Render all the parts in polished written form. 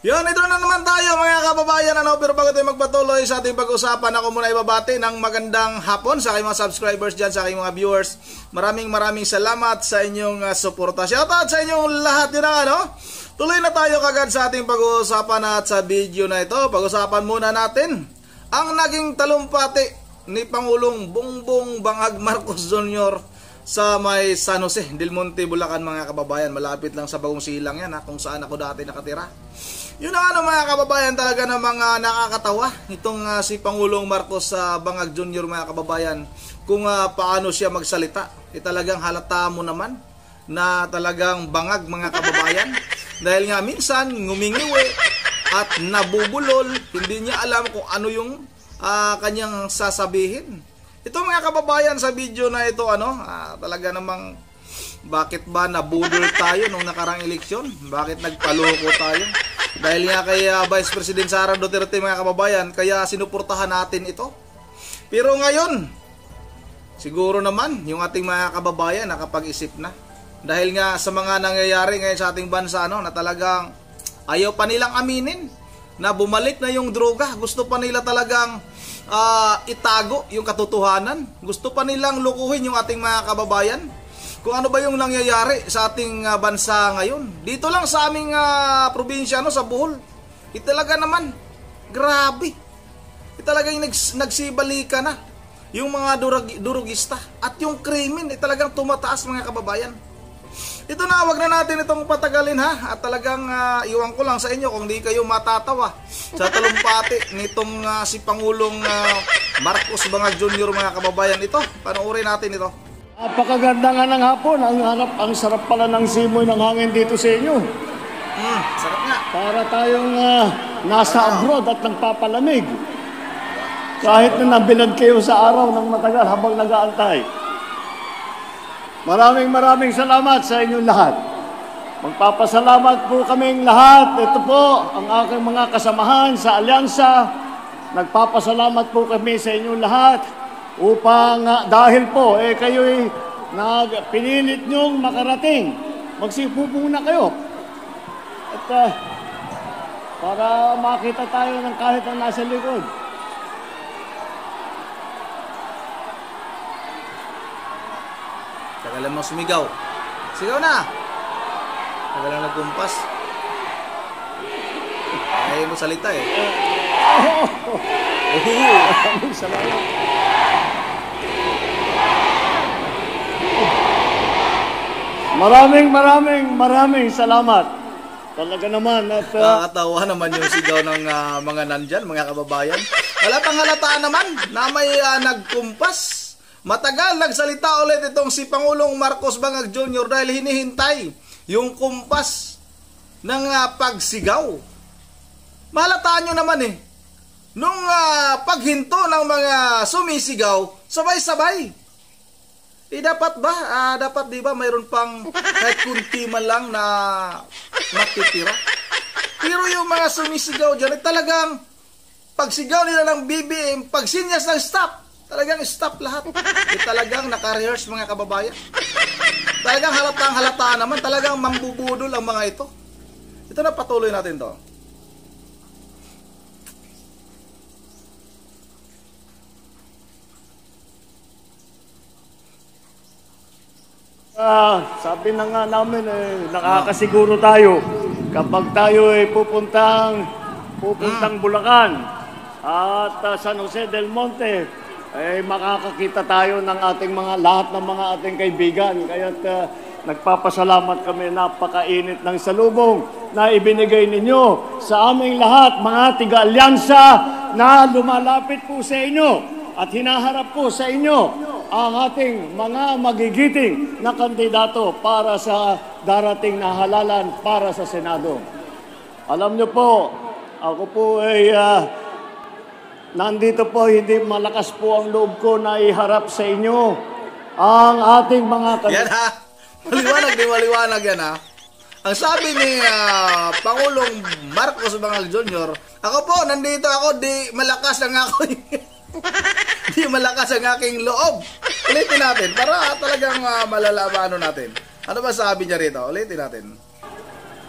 Yun, ito na naman tayo mga kababayan. Pero bago tayo magpatuloy sa ating pag-usapan, ako muna ibabati ng magandang hapon sa aking mga subscribers dyan, sa aking mga viewers. Maraming salamat sa inyong suporta. Shoutout sa inyong lahat yun na. Tuloy na tayo kagad sa ating pag-uusapan at sa video na ito. Pag-usapan muna natin ang naging talumpati ni Pangulong Bongbong Bangag Marcos Jr. sa may San Jose, Del Monte, Bulacan mga kababayan. Malapit lang sa Bagong Silang yan, kung saan ako dati nakatira. Yun ang mga kababayan, talaga ng mga nakakatawa itong si Pangulong Marcos Bangag Jr. mga kababayan, kung paano siya magsalita. Talagang halata mo naman na talagang bangag mga kababayan, dahil nga minsan ngumingiwi at nabubulol, hindi niya alam kung ano yung kanyang sasabihin. Ito mga kababayan, sa video na ito talaga namang bakit ba nabudol tayo nung nakarang eleksyon? Bakit nagpaloko tayo? Dahil nga kay Vice President Sara Duterte mga kababayan, kaya sinuportahan natin ito. Pero ngayon, siguro naman yung ating mga kababayan nakapag-isip na. Dahil nga sa mga nangyayari ngayon sa ating bansa na talagang ayaw pa nilang aminin na bumalik na yung droga. Gusto pa nila talagang itago yung katotohanan. Gusto pa nilang lukuhin yung ating mga kababayan kung ano ba yung nangyayari sa ating bansa ngayon. Dito lang sa aming probinsya sa Bohol. Talaga naman, grabe. Talaga yung nagsibalika na yung mga durugista at yung krimen talagang tumataas mga kababayan. Ito na, wag na natin itong patagalin at talagang iwan ko lang sa inyo kung di kayo matatawa sa talumpati nitong si Pangulong Marcos Bangag Jr. mga kababayan. Ito, panoorin natin ito. Napakaganda nga ng hapon. Ang sarap pala ng simoy ng hangin dito sa inyo. Sarap nga. Para tayong nasa abroad at nagpapalamig. Kahit na nabilad kayo sa araw ng matagal habang nag-aantay. Maraming salamat sa inyong lahat. Magpapasalamat po kaming lahat. Ito po ang aking mga kasamahan sa alyansa. Nagpapasalamat po kami sa inyong lahat upang dahil po kayo'y pinilit nyong makarating. Magsipo muna kayo. At para makita tayo ng kahit ang nasa likod. Tagalan mo sumigaw. Sigaw na! Tagalan nagkumpas. Ayaw mo salita Salamat. Maraming salamat. Talaga naman. Nakakatawa naman yung sigaw ng mga nandyan, mga kababayan. Halatang-halata naman na may nagkumpas. Matagal nagsalita ulit itong si Pangulong Marcos Bangag Jr. dahil hinihintay yung kumpas ng pagsigaw. Mahalataan nyo naman nung paghinto ng mga sumisigaw, sabay-sabay. Dapat ba? Dapat di ba mayroon pang kahit kunti man lang na matitira? Pero yung mga sumisigaw dyan, talagang pagsigaw nila ng BBM, pagsinyas ng stop, talagang stop lahat. Talagang naka-rehearse mga kababayan. Talagang halata naman. Talagang mambubudol ang mga ito. Ito na, patuloy natin to. Sabi na nga namin nakakasiguro tayo kapag tayo pupuntang Bulacan at San Jose del Monte, makakakita tayo ng ating lahat ng mga ating kaibigan. Kaya't nagpapasalamat kami, napakainit ng salubong na ibinigay ninyo sa aming lahat, mga tiga-alyansa na lumalapit po sa inyo at hinaharap po sa inyo ang ating mga magigiting na kandidato para sa darating na halalan para sa Senado. Alam niyo po, ako po nandito po, hindi malakas po ang loob ko na iharap sa inyo ang ating mga Yan maliwanag yan Ang sabi ni Pangulong Marcos Bangag Jr., ako po, nandito ako, di malakas ang ako di malakas ang aking loob. Ulitin natin para talagang malalaman natin. Ano ba sabi niya rito? Ulitin natin.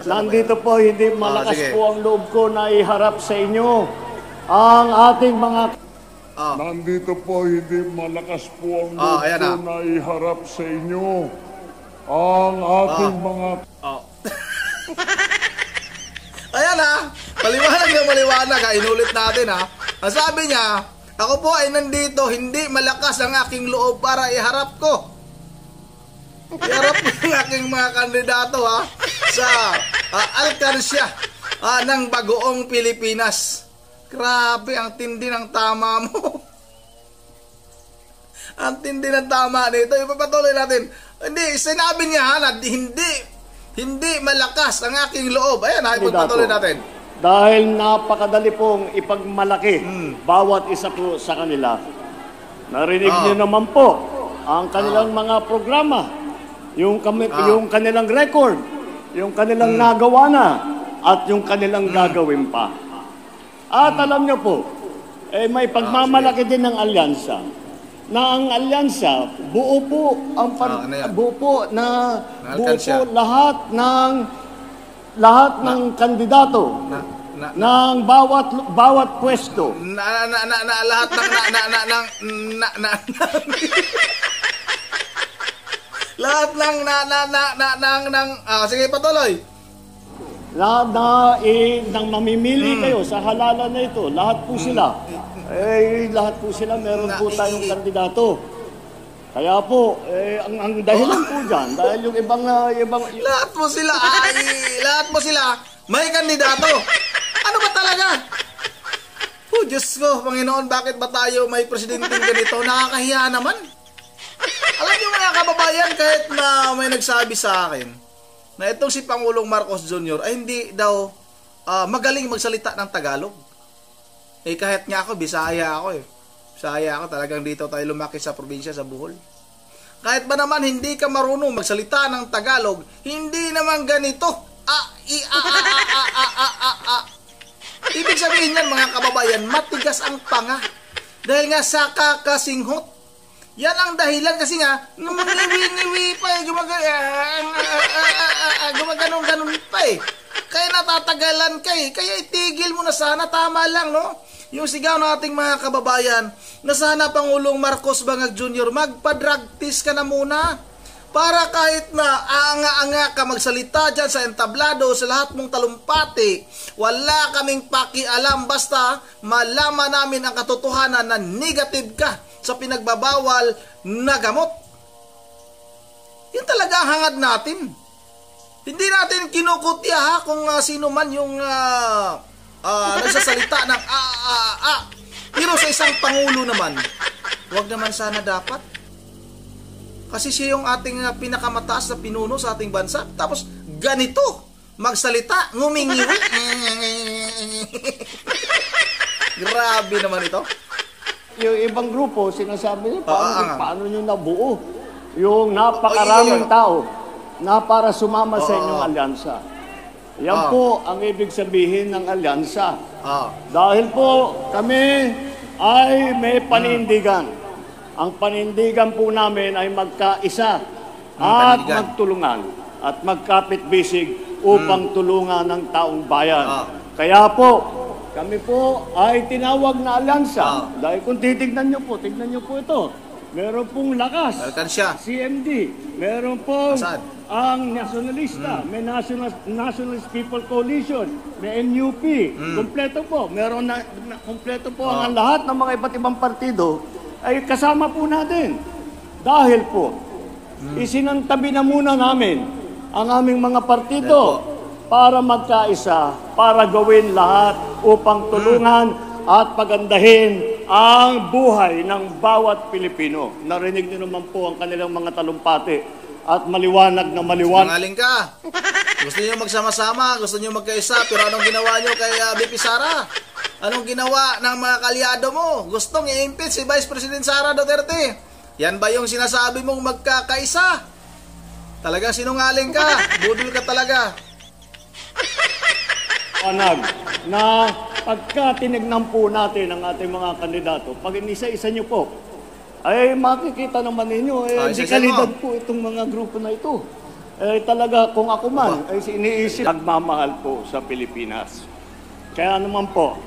nandito po hindi malakas sige. po ang loob ko na iharap sa inyo ang ating mga... Nandito po hindi malakas po ang loob ayan ko na iharap sa inyo ang ating mga... Ayan maliwanag na maliwanag inulit natin Ang sabi niya, ako po ay nandito, hindi malakas ang aking loob para iharap ko. Iharap ko yung aking mga kandidato sa alkansya ng Bagoong Pilipinas. Grabe, ang tindi ng tama mo. Ang tindi ng tama nito. Ipapatuloy natin. Hindi, sinabi niya na hindi malakas ang aking loob. Ayan ipapatuloy natin. Dahil napakadali pong ipagmalaki bawat isa po sa kanila. Narinig niyo naman po ang kanilang mga programa, yung kanilang record, yung kanilang nagawa na, at yung kanilang gagawin pa. At alam niyo po, may pagmamalaki din ng alyansa. Na ang alyansa, buo po lahat ng kandidato ng bawat pwesto. Lahat ng sige patuloy. Nang mamimili kayo sa halalan na ito, lahat po sila meron po tayong kandidato. Kaya po, ang dahilan po dyan, dahil yung ibang... Lahat mo sila, may kandidato. Ano ba talaga? Oh, Diyos ko, Panginoon, bakit ba tayo may presidenteng ganito? Nakakahiya naman. Alam niyo mga kababayan, kahit na may nagsabi sa akin na itong si Pangulong Marcos Jr. ay hindi daw magaling magsalita ng Tagalog. Kahit nga ako, Bisaya ako Bisaya ako, talagang dito tayo lumaki sa probinsya, sa Bohol. Kahit ba naman hindi ka marunong magsalita ng Tagalog, hindi naman ganito. Ibig sabihin yan mga kababayan, matigas ang panga. Dahil nga sa kakasinghot. Yan ang dahilan kasi nga, ngiwi pa gumaganon pa Kaya natatagalan kaya itigil mo na sana, tama lang no? Yung sigaw ng ating mga kababayan na sana Pangulong Marcos Bangag Jr. magpa-drug test ka na muna para kahit na aanga-anga ka magsalita dyan sa entablado, sa lahat mong talumpati, wala kaming pakialam basta malaman namin ang katotohanan na negative ka sa pinagbabawal na gamot. Yun talaga ang hangad natin. Hindi natin kinukutya kung sino man yung nagsasalita ng pero sa isang pangulo naman, wag naman sana dapat. Kasi siya yung ating pinakamataas na pinuno sa ating bansa. Tapos ganito, magsalita, ngumingiwi. Grabe naman ito. Yung ibang grupo, sinasabi niya, paano nyo nabuo yung napakaraming tao na para sumama sa inyong alyansa. Yan po ang ibig sabihin ng alyansa. Dahil po kami ay may panindigan. Ang panindigan po namin ay magkaisa at magtulungan at magkapit-bisig upang tulungan ng taong bayan. Kaya po, kami po ay tinawag na alyansa. Dahil kung tignan nyo po ito. Meron pong lakas, CMD. Meron pong ang nationalista, may Nationalist People Coalition, may NUP. Kompleto po. Kompleto po ang lahat ng mga iba't ibang partido ay kasama po natin. Dahil po, isinantabi na muna namin ang aming mga partido para magkaisa, para gawin lahat upang tulungan at pagandahin ang buhay ng bawat Pilipino. Narinig niyo naman po ang kanilang mga talumpati at maliwanag na maliwanag. Sinungaling ka. Gusto niyo magsama-sama, gusto niyo magkaisa, pero anong ginawa niyo kay BP Sara? Anong ginawa ng mga kalyado mo? Gustong i-impeach si Vice President Sara Duterte. Yan ba yung sinasabi mong magkakaisa? Talagang sinungaling ka. Budol ka talaga. Na pagka tinignan po natin ang ating mga kandidato, pag inisa-isa nyo po, ay makikita naman ninyo, di kalidad po itong mga grupo na ito. talaga kung ako man, ay iniisip, nagmamahal po sa Pilipinas. Kaya naman po,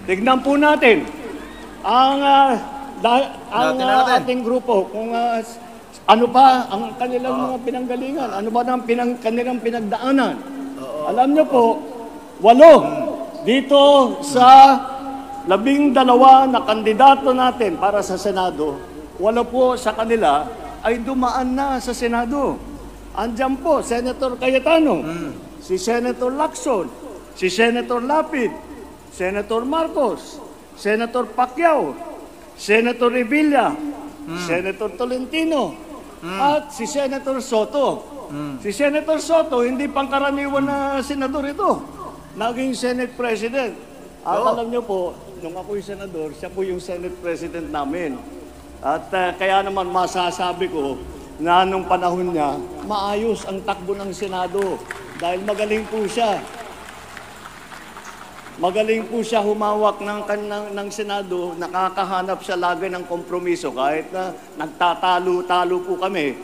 tignan po natin ang ating grupo, kung ano pa ang kanilang mga pinanggalingan, ano ba ang kanilang pinagdaanan. Alam niyo po, 8 dito sa 12 na kandidato natin para sa Senado, 8 po sa kanila ay dumaan na sa Senado. Andiyan po, Senator Cayetano, si Senator Lacson, si Senator Lapid, Senator Marcos, Senator Pacquiao, Senator Revilla, Senator Tolentino, at si Senator Soto. Si Senator Soto, hindi pangkaraniwan na senador ito. Naging Senate President. At alam niyo po, nung ako'y senador, siya po yung Senate President namin. At kaya naman masasabi ko na nung panahon niya, maayos ang takbo ng Senado dahil magaling po siya. Magaling po siya humawak ng Senado, nakakahanap siya lagi ng kompromiso kahit na nagtatalo-talo po kami.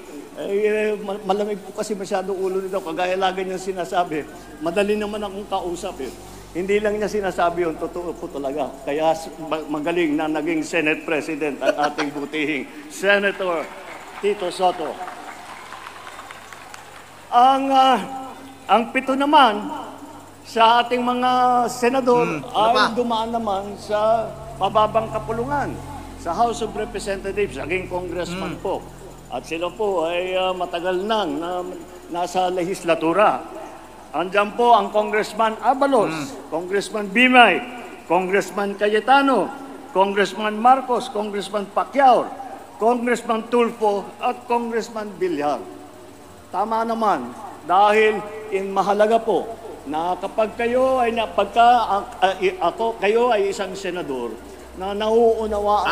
Malamig po kasi masyado ulo nito, kagaya lagi niyang sinasabi, madali naman akong kausap eh. Hindi lang niya sinasabi yun, totoo po talaga. Kaya magaling na naging Senate President ang ating butihing Senator Tito Soto. Ang 7 naman sa ating mga senador ay dumaan naman sa mababang kapulungan sa House of Representatives, naging congressman po. At sila po ay matagal nang nasa legislatura. Andiyan po ang Congressman Abalos, Congressman Bimay, Congressman Cayetano, Congressman Marcos, Congressman Pacquiao, Congressman Tulfo, at Congressman Villar. Tama naman, dahil mahalaga po na kapag kayo ay kayo ay isang senador na nauunawaan.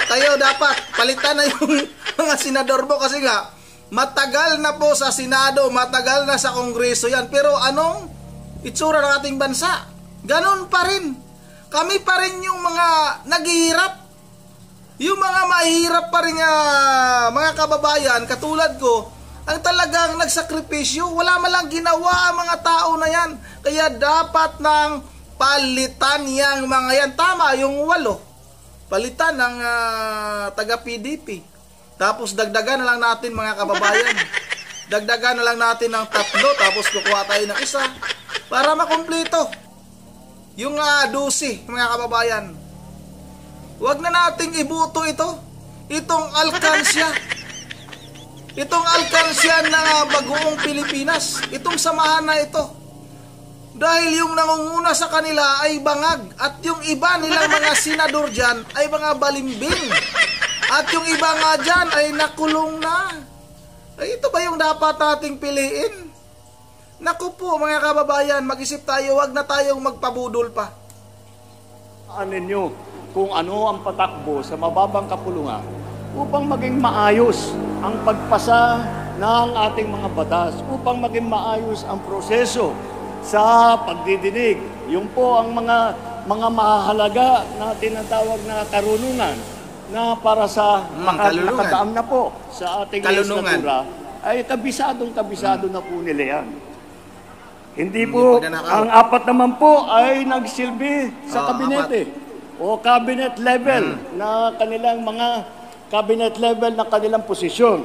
Kayo dapat palitan na yung mga senador mo kasi nga matagal na po sa Senado, matagal na sa Kongreso yan. Pero anong itsura ng ating bansa? Ganon pa rin. Kami pa rin yung mga naghihirap. Yung mga mahirap pa rin mga kababayan, katulad ko, ang talagang nagsakripisyo. Wala malang ginawa ang mga tao na yan. Kaya dapat nang palitan yang mga yan. Tama, yung 8. Palitan ng taga-PDP. Tapos dagdagan na lang natin mga kababayan. Dagdagan na lang natin ng 3, tapos kukuha tayo ng 1 para makumpleto yung 12 mga kababayan. Huwag na nating ibuto ito. Itong alkansya. Itong alkansya ng bagoong Pilipinas. Itong samahan na ito. Dahil yung nangunguna sa kanila ay bangag. At yung iba nilang mga senador dyan ay mga balimbing. At yung iba nga dyan ay nakulong na. Ay, ito ba yung dapat nating piliin? Naku po mga kababayan, mag-isip tayo, wag na tayong magpabudol pa. Ninyo kung ano ang patakbo sa mababang kapulungan upang maging maayos ang pagpasa ng ating mga batas, upang maging maayos ang proseso sa pagdidinig. Yung po ang mga mahalaga na tinatawag na karunungan na para sa makadaan na po sa ating legislatura ay kabisado na po nila yan. Hindi po, ang 4 naman po ay nagsilbi sa kabinete o cabinet level na kanilang mga cabinet level na kanilang posisyon.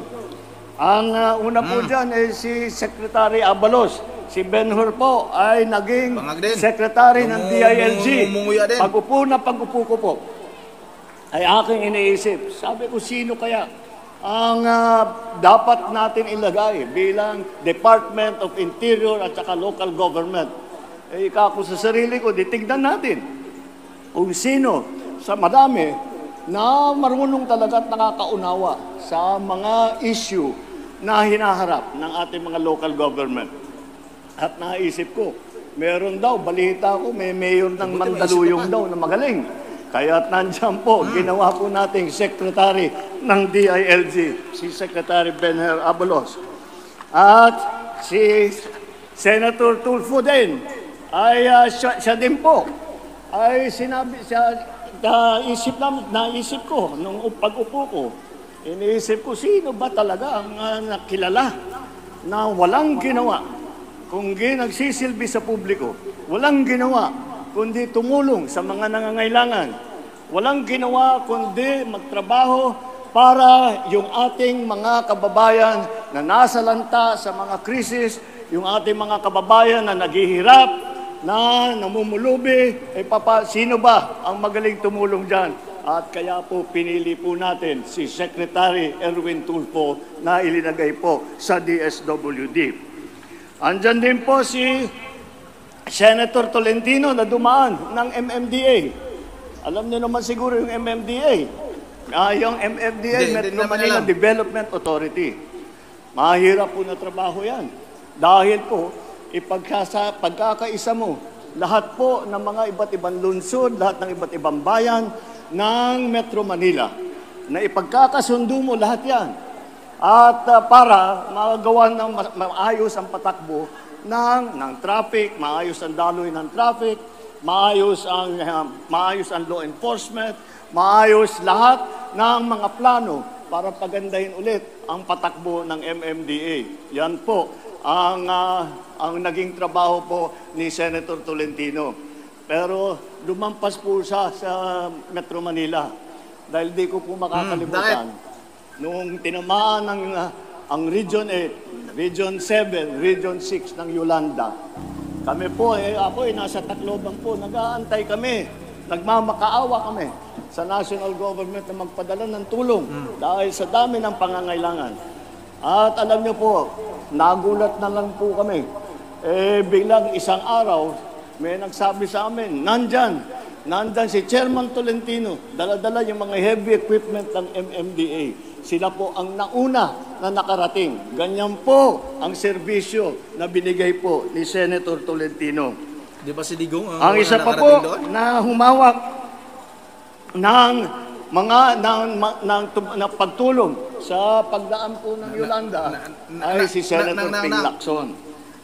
Ang una po dyan ay si Secretary Abalos. Si Ben-Hur po ay naging Secretary ng DILG. Pag-upo ko po ay aking iniisip. Sabi ko, sino kaya ang dapat natin ilagay bilang Department of Interior at saka local government? Ako sa sarili ko, tignan natin kung sino sa madami na marunong talaga at nakakaunawa sa mga issue na hinaharap ng ating mga local government. At naisip ko, meron daw, balita ko, may mayor ng Mandaluyong daw na magaling. Kaya nandiyan po, ginawa po nating secretary ng DILG, si Secretary Ben-Hur Abalos. At si Senator Tulfo din, ay siya din po, ay sinabi, naisip ko, nung pag-upo ko, iniisip ko, sino ba talaga ang nakilala na walang ginawa kundi nagsisilbi sa publiko, walang ginawa kundi tumulong sa mga nangangailangan, walang ginawa kundi magtrabaho para yung ating mga kababayan na nasa lanta sa mga krisis, yung ating mga kababayan na naghihirap, na namumulubi, sino ba ang magaling tumulong dyan? At kaya po pinili po natin si Secretary Erwin Tulfo na ilinagay po sa DSWD. Andyan din po si Senator Tolentino na dumaan ng MMDA. Alam niyo naman siguro yung MMDA. Yung MMDA, Metro Manila Development Authority. Mahirap po na trabaho yan. Dahil po, pagkakaisa mo, lahat po ng mga iba't ibang lungsod, lahat ng iba't ibang bayan ng Metro Manila, na ipagkakasundo mo lahat yan. At para magawa ng maayos ang patakbo ng traffic, maayos ang daloy ng traffic, maayos ang law enforcement, maayos lahat ng mga plano para pagandahin ulit ang patakbo ng MMDA. Yan po ang naging trabaho po ni Senator Tolentino. Pero lumampas po siya sa Metro Manila dahil di ko po makakalimutan. Noong tinamaan ang Region 8, Region 7, Region 6 ng Yolanda, kami po, ako nasa Tacloban po, nag-aantay kami, nagmamakaawa kami sa national government na magpadala ng tulong dahil sa dami ng pangangailangan. At alam niyo po, nagulat na lang po kami. Biglang isang araw, may nagsabi sa amin, nandyan si Chairman Tolentino, dala-dala yung mga heavy equipment ng MMDA. Sila po ang nauna na nakarating. Ganyan po ang serbisyo na binigay po ni Senator Tolentino. Di ba si Digong ang isa pa po na humawak ng mga ng pagtulong sa pagdaan po ng Yolanda ay si Senator Ping Lacson.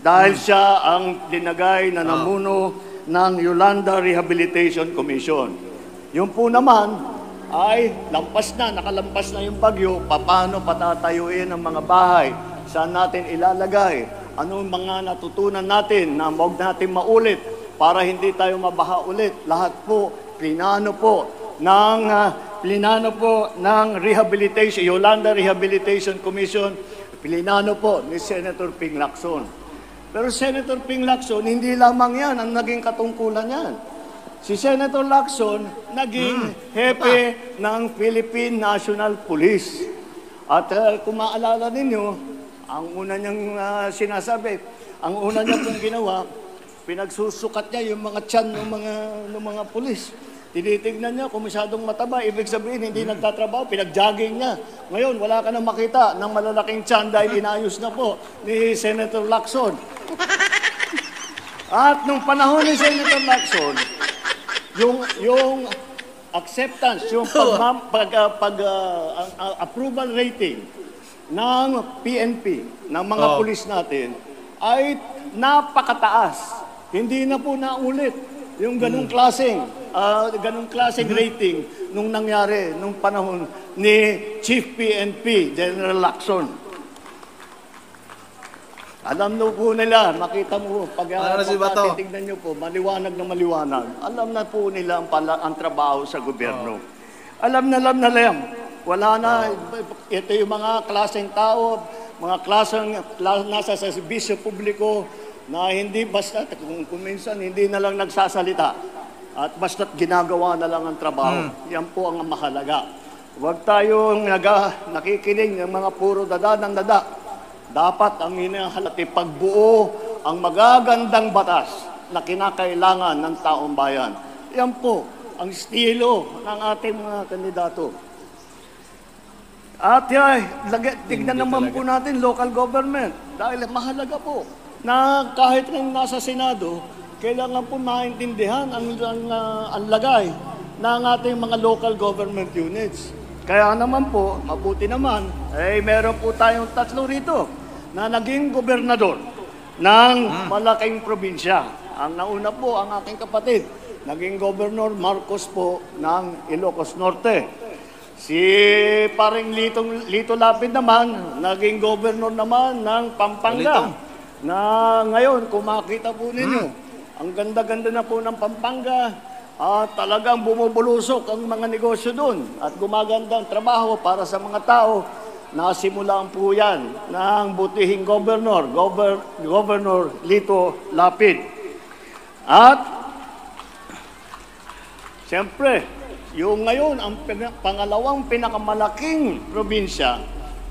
Dahil siya ang dinagay na namuno ng Yolanda Rehabilitation Commission. Yung po naman ay nakalampas na yung bagyo, paano patatayuin ang mga bahay, saan natin ilalagay, anong mga natutunan natin na huwag natin maulit para hindi tayo mabaha ulit. Lahat po, plinano po ng rehabilitation, Yolanda Rehabilitation Commission, plinano po ni Senator Ping Lacson. Pero Senator Ping Lacson, hindi lamang yan ang naging katungkulan yan. Si Senator Lacson, naging hepe ng Philippine National Police. At kung maalala ninyo, ang una niyang sinasabi, ang una niya pong ginawa, pinagsusukat niya yung mga tiyan ng mga pulis. Tinitignan niya kung masyadong mataba, ibig sabihin hindi nagtatrabaho, pinag-jogging niya. Ngayon, wala ka nang makita ng malalaking tiyan dahil inayos na po ni Senator Lacson. At nung panahon ni Senator Lacson, yung acceptance, yung approval rating ng PNP, ng mga pulis natin, ay napakataas. Hindi na po naulit yung ganung klaseng rating nung nangyari nung panahon ni Chief PNP, General Lacson. Alam na po nila, makita mo, pag titignan nyo po, maliwanag na maliwanag. Alam na po nila ang trabaho sa gobyerno. Alam na lang. Wala na, ito yung mga klaseng tao, mga klaseng nasa sa serbisyo publiko, na hindi basta, kung minsan hindi na lang nagsasalita at basta't ginagawa na lang ang trabaho. Yan po ang mahalaga. Huwag tayong nakikinig ng mga puro dada ng dada. Dapat ang hinahalati pagbuo ang magagandang batas na kinakailangan ng taong bayan. Yan po ang estilo ng ating mga kandidato. At tignan naman po natin local government. Dahil mahalaga po na kahit rin nasa Senado, kailangan po maintindihan ang lagay ng ating mga local government units. Kaya naman po, mabuti naman, meron po tayong 3 rito na naging gobernador ng malaking probinsya. Ang nauna po, ang aking kapatid, naging Governor Marcos po ng Ilocos Norte. Si paring Lito Lapid naman, naging governor naman ng Pampanga. Na ngayon, kung makita po ninyo, ang ganda-ganda na po ng Pampanga, at talagang bumubulusok ang mga negosyo doon at gumaganda ang trabaho para sa mga tao. Nasimulaan po yan ng butihing Governor Lito Lapid. At siyempre, yung ngayon, ang pangalawang pinakamalaking probinsya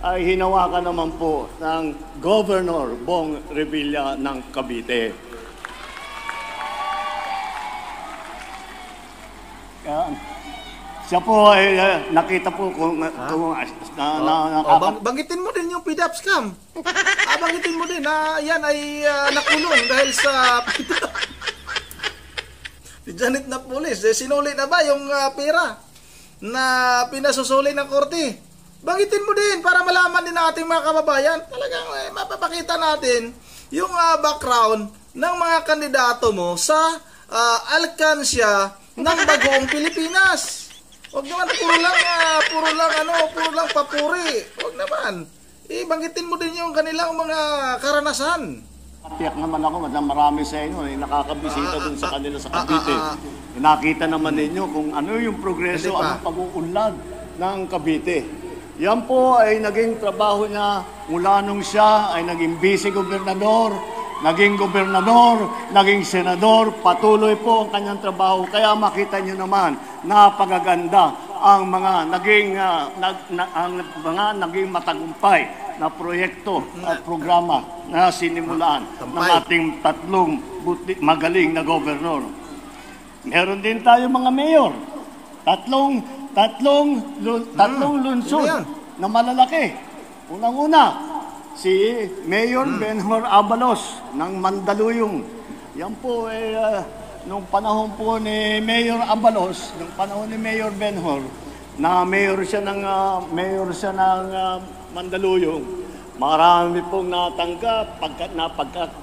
ay hinawakan naman po ng Governor Bong Revilla ng Cavite. Siya po ay nakita po kung banggitin mo din yung PDAP scam. Banggitin mo din na yan ay nakulong dahil sa Janet na pulis. Sinuli na ba yung pera na pinasusuli ng korte? Banggitin mo din para malaman din ng ating mga kababayan. Talagang mapapakita natin yung background ng mga kandidato mo sa alkansya ng Bagoong Pilipinas. Huwag naman puro lang papuri. Huwag naman. Banggitin mo din yung kanilang mga karanasan. Tiyak naman ako na marami sa inyo nakakabisita dun sa kanila sa Cavite. Nakita naman ninyo kung ano yung progreso, ano pag-uunlad ng Cavite. Yan po ay naging trabaho niya mula nung siya ay naging vice-gobernador, naging gobernador, naging senador, patuloy po ang kanyang trabaho. Kaya makita nyo naman, napakaganda ang mga naging matagumpay na proyekto at programa na sinimulaan ng ating tatlong magaling na gobernador. Meron din tayo mga mayor. Tatlong lungsod na malalaki. Unang-una, si Mayor Benhur Abalos ng Mandaluyong. Yan po ay nung panahon po ni Mayor Abalos, nung panahon ni Mayor Benhur, na mayor siya ng Mandaluyong. Marami pong natanggap,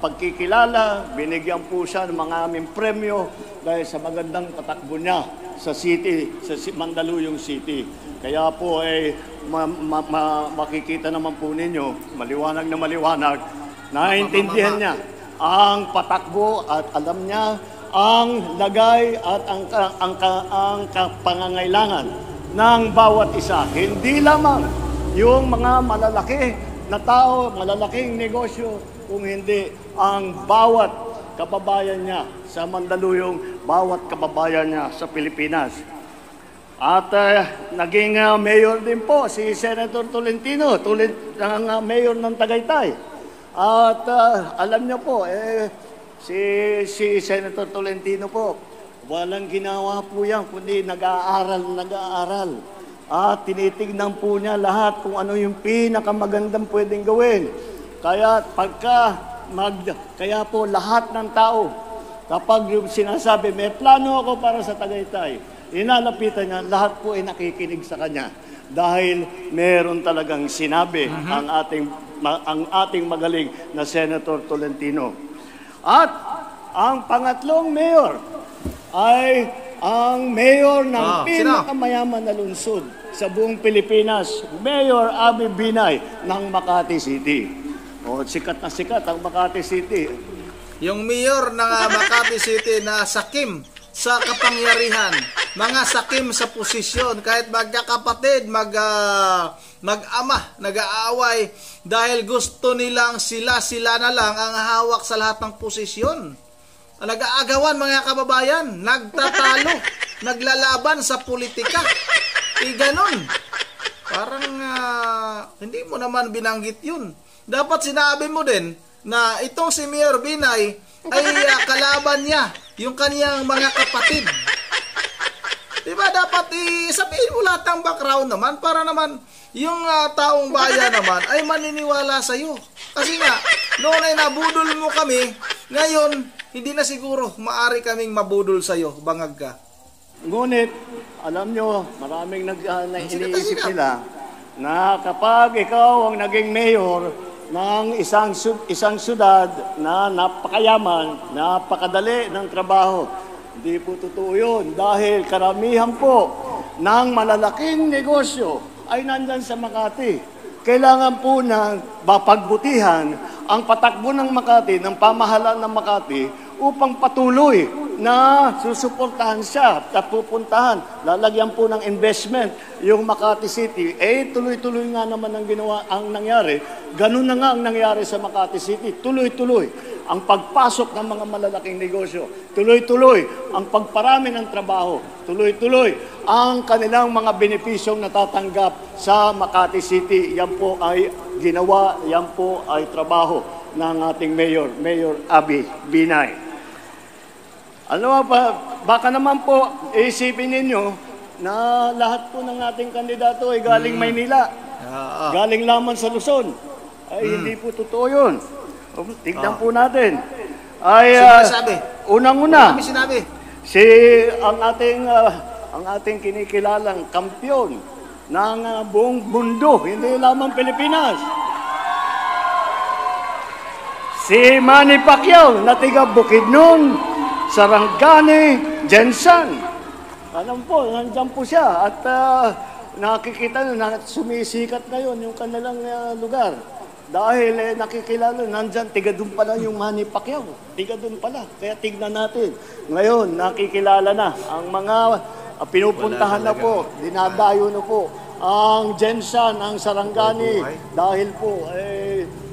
pagkikilala, binigyan po siya ng mga aming premyo dahil sa magandang patakbo niya sa city, sa Mandaluyong City. Kaya po ay makikita naman po ninyo, maliwanag na maliwanag, naiintindihan niya ang patakbo at alam niya ang lagay at ang pangangailangan ng bawat isa. Hindi lamang yung mga malalaki na tao, malalaking negosyo, kung hindi ang bawat kababayan niya sa Mandaluyong, bawat kababayan niya sa Pilipinas. At naging mayor din po si Senator Tolentino, ang mayor ng Tagaytay. At alam niyo po, si Senator Tolentino po, walang ginawa po yan, kundi nag-aaral. At tinitignan po niya lahat kung ano yung pinakamagandang pwedeng gawin. Kaya kaya po lahat ng tao, kapag sinasabi, may plano ako para sa Tagaytay, inalapitan niya, lahat po ay nakikinig sa kanya. Dahil meron talagang sinabi ang ating magaling na Senator Tolentino. At ang pangatlong mayor ay ang mayor ng pinakamayaman na lungsod sa buong Pilipinas, Mayor Abby Binay ng Makati City. Sikat na sikat ang Makati City. Yung mayor ng Makati City na sakim sa kapangyarihan, mga sakim sa posisyon, kahit magkakapatid, mag-ama, nag-aaway, dahil gusto nilang sila na lang ang hawak sa lahat ng posisyon. Nag-aagawan mga kababayan, nagtatalo, naglalaban sa politika. Ganon. Parang hindi mo naman binanggit yun. Dapat sinabi mo din na itong si Mayor Binay ay kalaban niya yung kaniyang mga kapatid. Diba dapat sabihin mo lahat ng background naman para naman yung taong bayan naman ay maniniwala sa iyo. Kasi nga, noon ay nabudol mo kami, ngayon hindi na siguro maari kaming mabudol sa iyo, bangag ka. Ngunit, alam nyo, maraming iniisip nila na kapag ikaw ang naging mayor ng isang syudad na napakayaman, napakadali ng trabaho, hindi po totoo yun. Dahil karamihan po ng malalaking negosyo ay nandyan sa Makati. Kailangan po na mapagbutihan ang patakbo ng Makati, ng pamahalaan ng Makati, upang patuloy na susuportahan siya at pupuntahan. Lalagyan po ng investment yung Makati City. Tuloy-tuloy nga naman ang nangyari. Ganun na nga ang nangyari sa Makati City. Tuloy-tuloy ang pagpasok ng mga malalaking negosyo. Tuloy-tuloy ang pagparami ng trabaho. Tuloy-tuloy ang kanilang mga benepisyong natatanggap sa Makati City. Yan po ay ginawa, yan po ay trabaho ng ating Mayor Abby Binay. Ano ba, baka naman po isipin ninyo na lahat po ng ating kandidato ay galing Maynila. Galing lamang sa Luzon. Ay hindi po totoo yun. Tignan po natin. Ay unang-una, ang ating kinikilalang kampiyon ng buong mundo, hindi lamang Pilipinas. Si Manny Pacquiao na tiga Bukidnon, Sarangani, Jensen. Alam po, nandyan po siya. At nakikita na sumisikat ngayon yung kanilang lugar. Dahil nakikilala, nandyan, tiga doon pala yung Manny Pacquiao. Tiga doon pala. Kaya tignan natin. Ngayon, nakikilala na. Ang mga pinupuntahan na po, dinadayo na po. Ang Jensen, ang Sarangani, dahil po,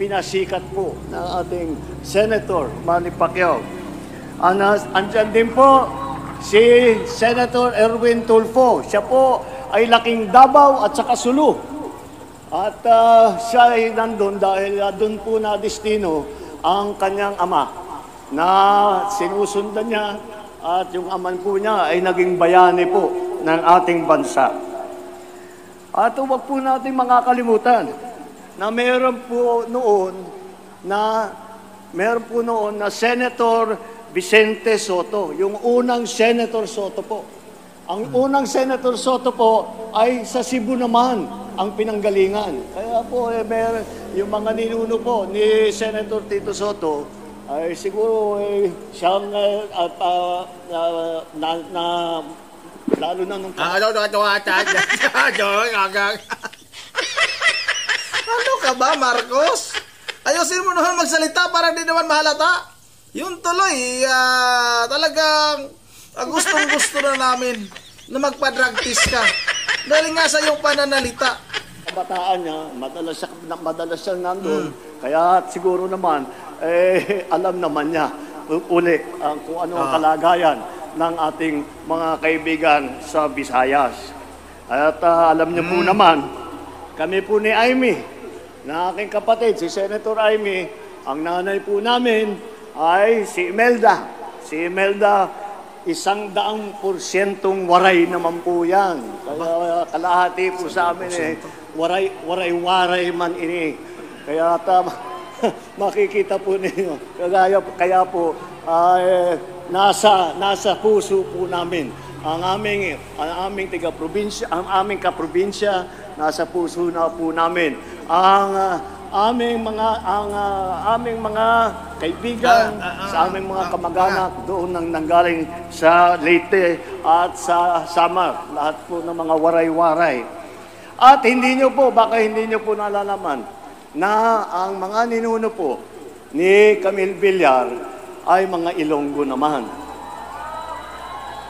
pinasikat po ng ating Senator Manny Pacquiao. Andyan din po si Senator Erwin Tulfo. Siya po ay laking Davao at saka Sulu. At siya ay nandun dahil doon po na destino ang kanyang ama na sinusundan niya at yung aman po niya ay naging bayani po ng ating bansa. At huwag po natin makakalimutan na meron po noon na Senator Vicente Soto, yung unang Senator Soto po. Ang unang Senator Soto po ay sa Cebu naman ang pinanggalingan. Kaya po, yung mga ninuno po ni Senator Tito Soto, ay siguro siyang lalo na nung... Ano ka ba, Marcos? Ayusin mo naman magsalita para di naman mahalata. Yung tuloy, talagang gustong-gusto na namin na magpa-drug test ka. Dahil nga sa iyong pananalita. Kabataan niya, madalas siyang nandun. Kaya siguro naman, alam naman niya uli kung ano ang kalagayan ng ating mga kaibigan sa Visayas. At alam niyo po naman, kami po ni Amy, na aking kapatid, si Senator Amy, ang nanay po namin, ay si Imelda. Si Imelda, 100% waray naman po yan. Kaya kalahati po sa amin waray-waray man ini. Kaya makikita po ninyo. Kaya po, nasa puso po namin. Ang aming taga-probinsya, ang aming kaprobinsya, nasa puso na po namin. Ang aming mga kaibigan, sa aming mga kamag-anak doon nang nanggaling sa Leyte at sa Samar, lahat po ng mga waray-waray. At baka hindi nyo po nalalaman na ang mga ninuno po ni Camille Villar ay mga Ilonggo naman.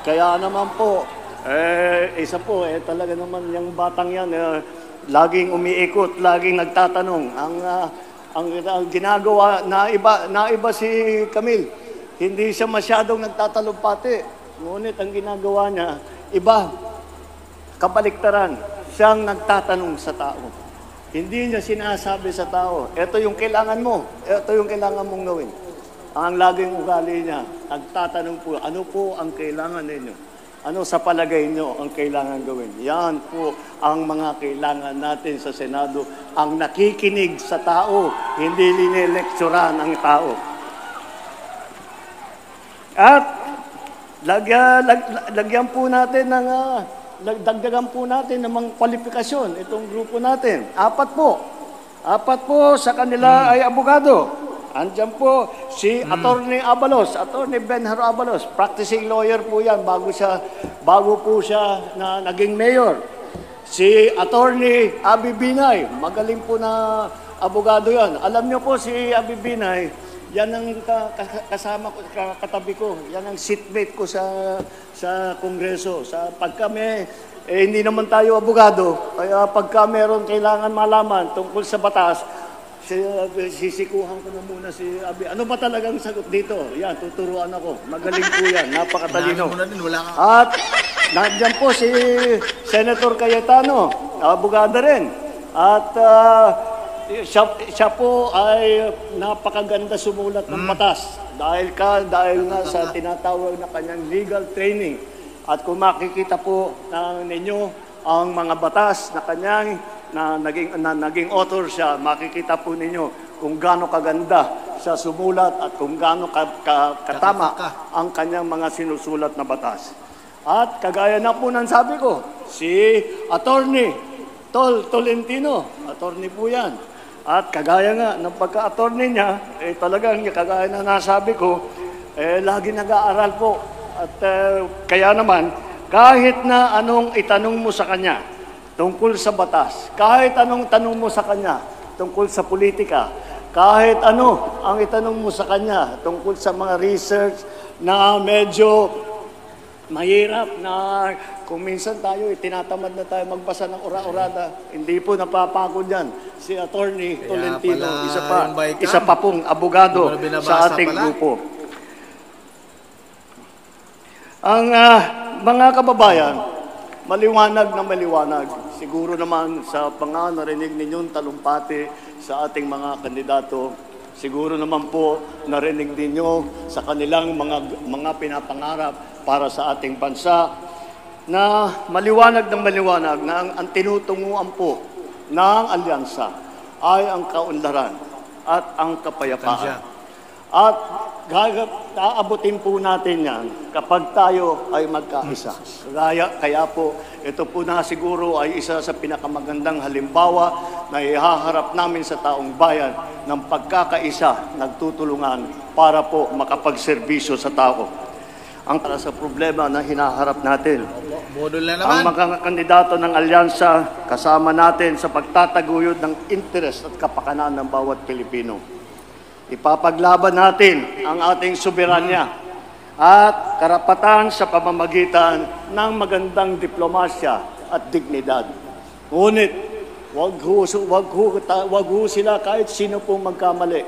Kaya naman po, isa po, talaga naman yung batang yan, laging umiikot, laging nagtatanong. Ang ginagawa, naiba si Camille. Hindi siya masyadong nagtatalumpati. Ngunit ang ginagawa niya, iba, kabaliktaran. Siyang nagtatanong sa tao. Hindi niya sinasabi sa tao, ito yung kailangan mo, ito yung kailangan mong gawin. Ang laging ugali niya, nagtatanong po, ano po ang kailangan ninyo? Ano sa palagay nyo ang kailangan gawin? Yan po ang mga kailangan natin sa Senado. Ang nakikinig sa tao, hindi linelekturan ang tao. At dagdagan po natin ng mga kwalifikasyon itong grupo natin. 4 po sa kanila ay abogado. Andyan po si Attorney Abalos, Attorney Benhar Abalos, practicing lawyer po yan bago po siya na naging mayor. Si Attorney Abi Binay, magaling po na abogado yan. Alam niyo po si Abi Binay, yan ang kasama ko, katabi ko, yan ang seatmate ko sa Kongreso. Pag kami, hindi naman tayo abogado, kaya pagka meron kailangan malaman tungkol sa batas, sisikuhan ko na muna si Abi. Ano ba talagang sagot dito? Yan, tuturuan ako. Magaling po yan, napakatalino. At nandiyan po si Senator Cayetano, abogado rin. At siya po ay napakaganda sumulat ng batas. Dahil nga sa tinatawag na kanyang legal training. At kung makikita po ninyo ang mga batas na kanyang naging author siya, makikita po ninyo kung gaano kaganda siya sumulat at kung gaano katama ang kanyang mga sinusulat na batas. At kagaya na po ng sabi ko, si Attorney Tolentino, attorney po yan. At kagaya nga ng pagka-attorney niya, talagang kagaya na nasabi ko, lagi nag-aaral po. At kaya naman, kahit na anong itanong mo sa kanya tungkol sa batas, kahit anong tanong mo sa kanya tungkol sa politika, kahit ano ang itanong mo sa kanya tungkol sa mga research na medyo mahirap na kung minsan tayo, tinatamad na tayo magbasa ng ura-urada, hindi po napapagod yan. Si Attorney Tolentino, isa pa pong abogado sa ating grupo. Ang mga kababayan, maliwanag na maliwanag. Siguro naman sa narinig ninyong talumpati sa ating mga kandidato, siguro naman po narinig ninyo sa kanilang mga pinapangarap para sa ating bansa na maliwanag na ang tinutunguan po ng alyansa ay ang kaunlaran at ang kapayapaan. At aabutin po natin yan kapag tayo ay magkaisa. Kaya po, ito po na siguro ay isa sa pinakamagandang halimbawa na ihaharap namin sa taong bayan ng pagkakaisa, nagtutulungan para po makapagserbisyo sa tao. Ang para sa problema na hinaharap natin. Ang mga kandidato ng alyansa kasama natin sa pagtataguyod ng interes at kapakanan ng bawat Pilipino. Ipapaglaban natin ang ating soberanya at karapatan sa pamamagitan ng magandang diplomasya at dignidad. Ngunit, wag ho sila kahit sino pong magkamali.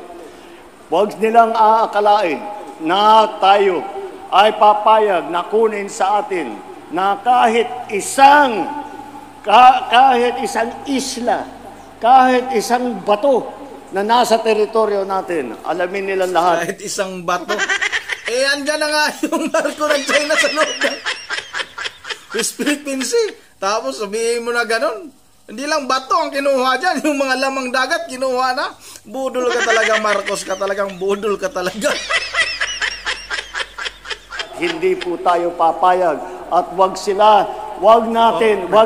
Wag nilang aakalain na tayo ay papayag na kunin sa atin na kahit isang isla, kahit isang bato na nasa teritoryo natin, alamin nila lahat. Kahit isang bato. Andyan na nga yung barko ng China sa loob ng Philippine Sea. Tapos sabihin mo na ganun. Hindi lang bato ang kinuha dyan. Yung mga lamang dagat kinuha na. Budol ka talaga, Marcos. Talagang budol ka talaga. Hindi po tayo papayag. At wag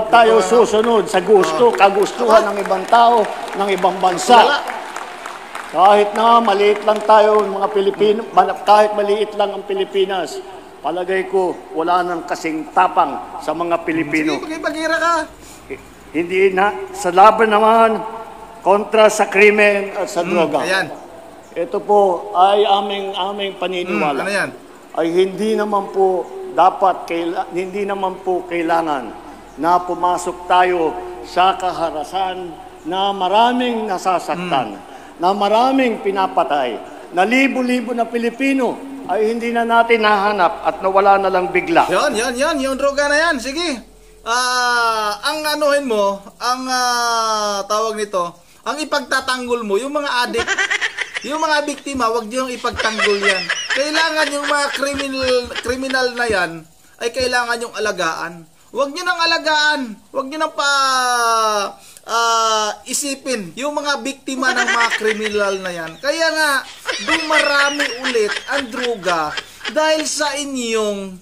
tayo susunod sa kagustuhan ng ibang tao, ng ibang bansa. Kahit na maliit lang tayo, mga Pilipino, kahit maliit lang ang Pilipinas, palagay ko wala nang kasing tapang sa mga Pilipino. Sige, pagira ka. Hindi na, sa laban naman, kontra sa krimen at sa droga. Ayan. Ito po ay aming paniniwala. Ano yan? Ay hindi naman po kailangan na pumasok tayo sa kaharasan na maraming nasasaktan, na maraming pinapatay, na libo-libo na Pilipino ay hindi na natin nahanap at nawala na lang bigla. Yung droga na yan. Sige. Ang anuhin mo, ang tawag nito, ang ipagtatanggol mo, yung mga adik, yung mga biktima, wag nyo yung ipagtanggol yan. Kailangan yung mga kriminal na yan, ay kailangan yung alagaan. Wag nyo nang alagaan. Wag nyo nang isipin yung mga biktima ng mga kriminal na yan. Kaya nga, dumarami ulit ang droga dahil sa inyong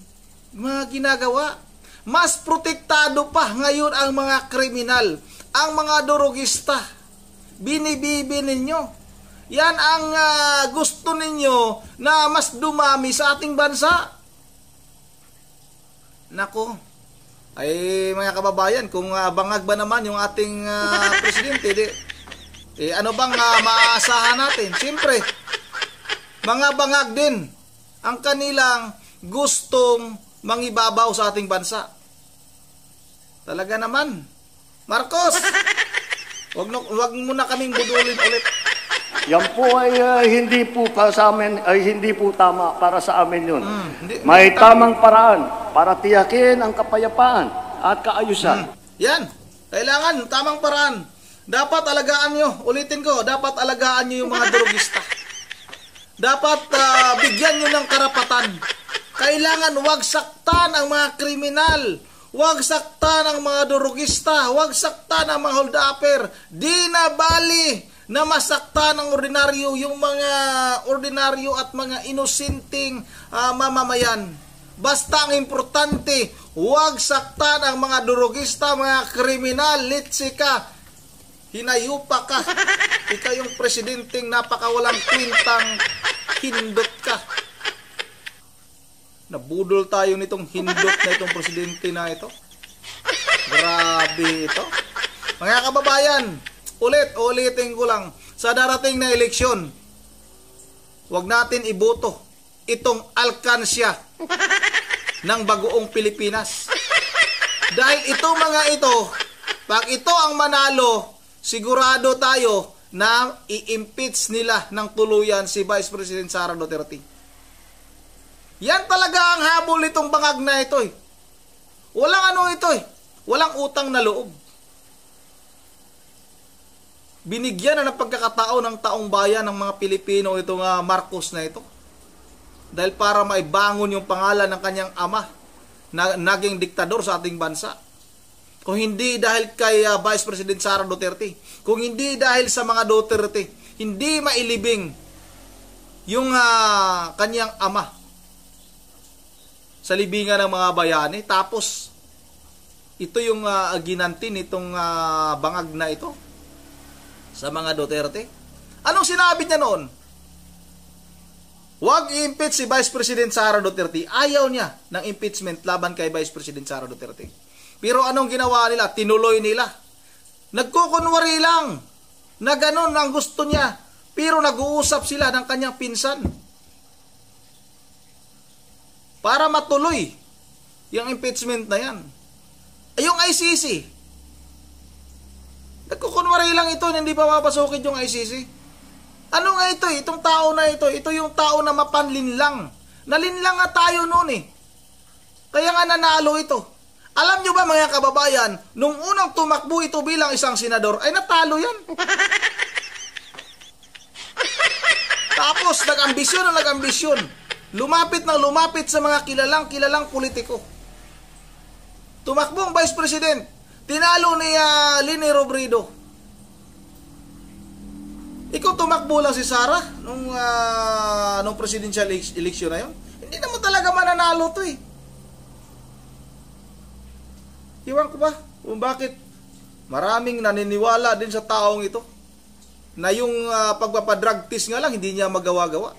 mga ginagawa. Mas protektado pa ngayon ang mga kriminal, ang mga drogista. Binibibi ninyo. Yan ang gusto ninyo na mas dumami sa ating bansa. Nako, ay mga kababayan, kung bangag ba naman yung ating presidente, ano bang maaasahan natin? Siyempre, mga bangag din ang kanilang gustong mangibabaw sa ating bansa. Talaga naman, Marcos, wag mo na kaming budulin ulit. Yan po ay hindi po para sa amin, ay hindi po tama para sa amin yun. May hindi tamang paraan para tiyakin ang kapayapaan at kaayusan. Yan, kailangan tamang paraan. Dapat alagaan nyo, ulitin ko, dapat alagaan nyo yung mga drogista. Dapat bigyan nyo ng karapatan. Kailangan wag saktan ang mga kriminal. Wag saktan ang mga drogista. Wag saktan ang mga hold-upper. Di na bali na masaktan ng ordinaryo, yung mga ordinaryo at mga inosenteng mamamayan. Basta ang importante, huwag saktan ang mga drogista, mga kriminal, litsika, hinayupa ka. Ikaw yung presidenteng napakawalang kwintang hindot ka. Nabudol tayo nitong hindot na itong presidente na ito. Grabe ito. Mga kababayan, ulitin ko lang, sa darating na eleksyon, huwag natin iboto itong alkansya ng bagoong Pilipinas. Dahil itong mga ito, pag ito ang manalo, sigurado tayo na i-impeach nila ng tuluyan si Vice President Sara Duterte. Yan talaga ang habol nitong bangag na ito eh. Walang ano ito eh. Walang utang na loob. Binigyan na ng pagkakatao ng taong bayan ng mga Pilipino itong Marcos na ito. Dahil para maibangon yung pangalan ng kanyang ama na naging diktador sa ating bansa. Kung hindi dahil kay Vice President Sara Duterte, kung hindi dahil sa mga Duterte, hindi mailibing yung kanyang ama sa libingan ng mga bayani. Tapos ito yung ginanti nitong bangag na ito sa mga Duterte. Anong sinabi niya noon? Huwag i-impeach si Vice President Sara Duterte. Ayaw niya ng impeachment laban kay Vice President Sara Duterte. Pero anong ginawa nila? Tinuloy nila. Nagkukunwari lang na ganun ang gusto niya. Pero nag-uusap sila ng kanyang pinsan para matuloy yung impeachment na yan. Ay, yung ICC, nagkukunwari lang ito, hindi pa mapasukin yung ICC. Ano nga ito? Itong tao na ito yung tao na mapanlinlang. Nalinlang nga tayo noon eh. Kaya nga nanalo ito. Alam nyo ba mga kababayan, nung unang tumakbo ito bilang isang senador, ay natalo yan. Tapos nag-ambisyon na nag-ambisyon. Lumapit ng lumapit sa mga kilalang politiko. Tumakbong Vice President, tinalo ni Leni Robredo. Ikaw tumakbo lang si Sara nung presidential election na yun. Hindi naman talaga mananalo to eh. Iwan ko ba kung bakit maraming naniniwala din sa taong ito na yung pagpapadrug test nga lang hindi niya magawa-gawa.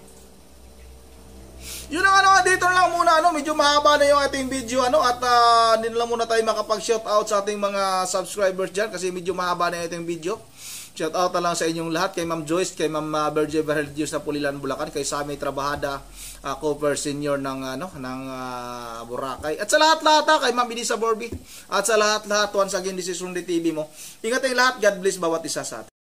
Yun ang dito lang muna medyo mahaba na yung ating video at hindi lang muna tayo makapag-shout out sa ating mga subscribers diyan kasi medyo mahaba na yung ating video. Shout out na lang sa inyong lahat, kay Ma'am Joyce, kay Ma'am Berge Verhelius na Pulilan, Bulacan, kay Sammy Trabahada, Cooper Senior ng Boracay. At sa lahat-lahat kay Ma'am Inisa Borby. At sa lahat-lahat, once again, this is Rundi TV mo. Ingat tayong lahat, God bless bawat isa sa atin.